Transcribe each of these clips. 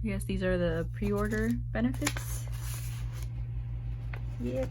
I guess these are the pre-order benefits. Yep.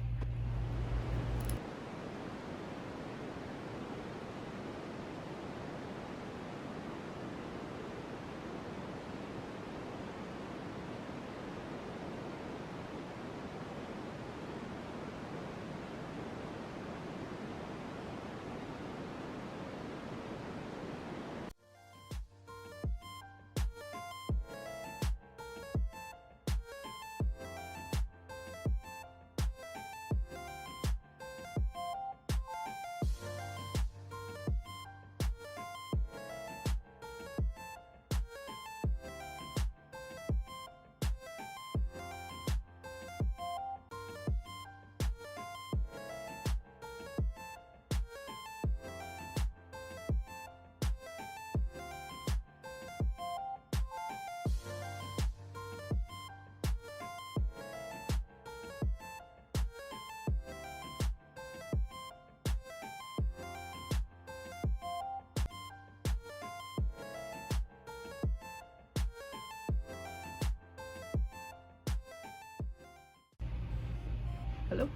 Hello?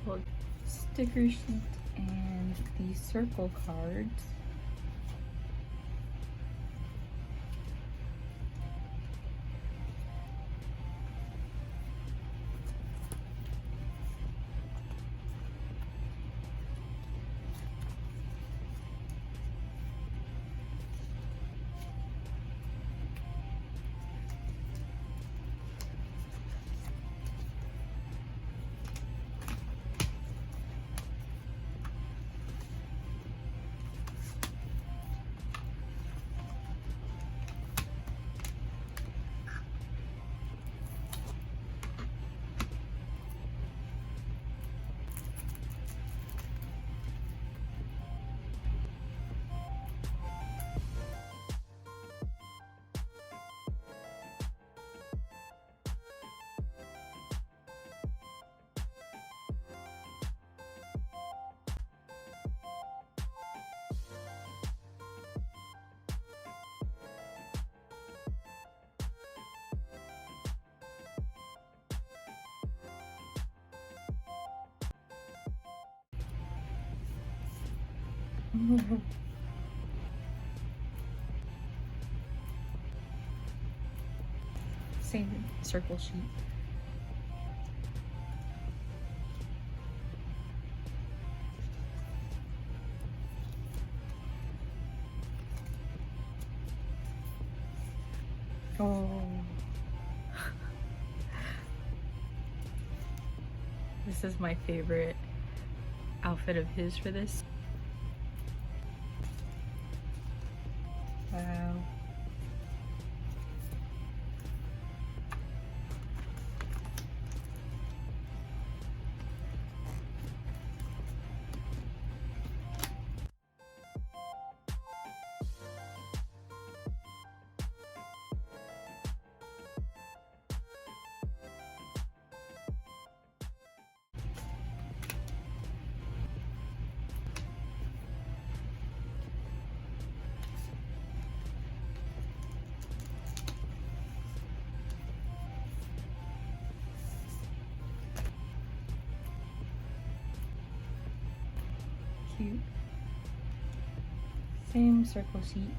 Well, sticker sheet and the circle cards. Same circle sheet. Oh. This is my favorite outfit of his for this. Wow. Cute. Same circle sheet.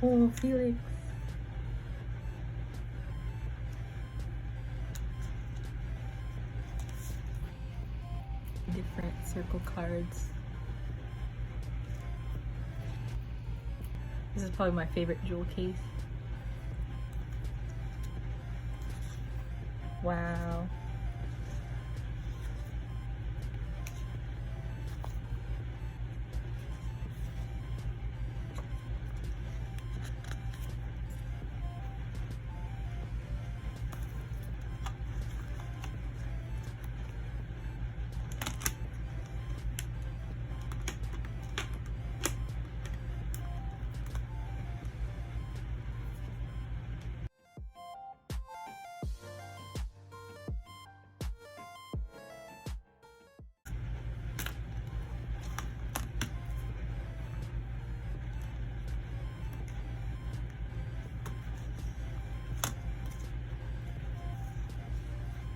Oh, Felix. Different circle cards. This is probably my favorite jewel case. Wow.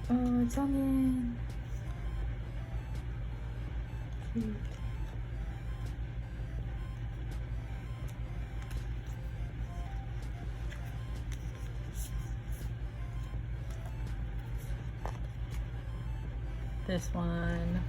Oh, it's onion. Cute. This one.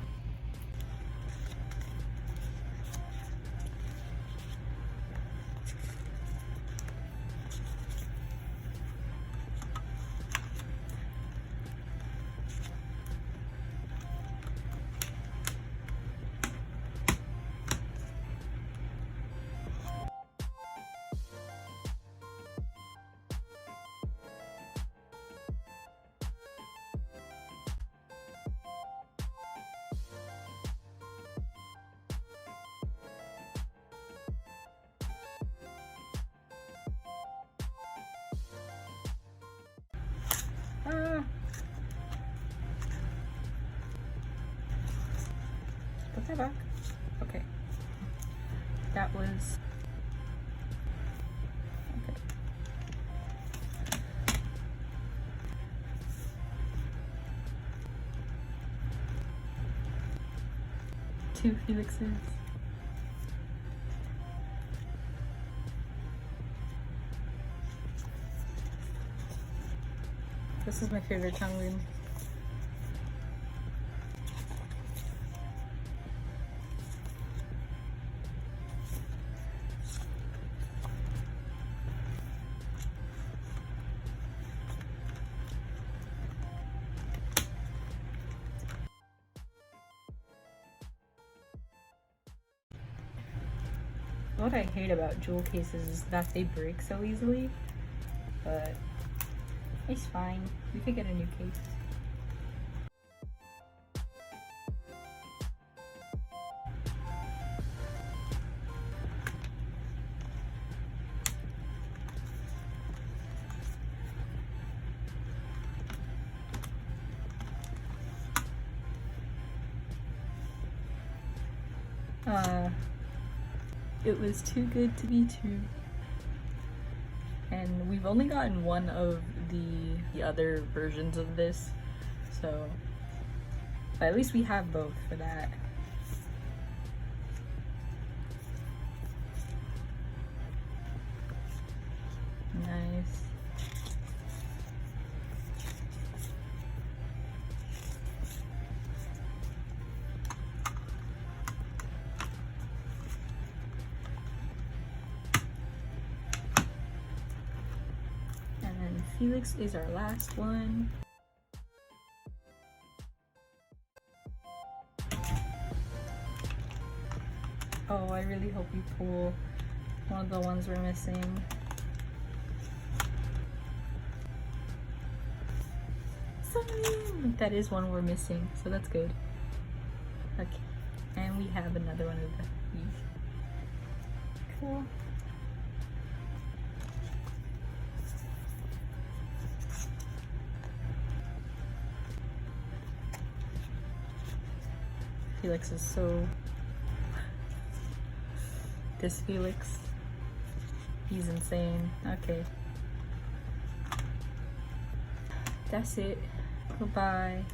Ah. Put that back. Okay. That was... Okay. 2 Felixes. This is my favorite tongue. What I hate about jewel cases is that they break so easily, but it's fine. We could get a new case. It was too good to be true. And we've only gotten one of the other versions of this, so but at least we have both for that. Nice. Felix is our last one. Oh, I really hope you pull one of the ones we're missing. That is one we're missing, so that's good. Okay, and we have another one of these. Cool. Felix is so... This Felix, he's insane. Okay. That's it. Goodbye.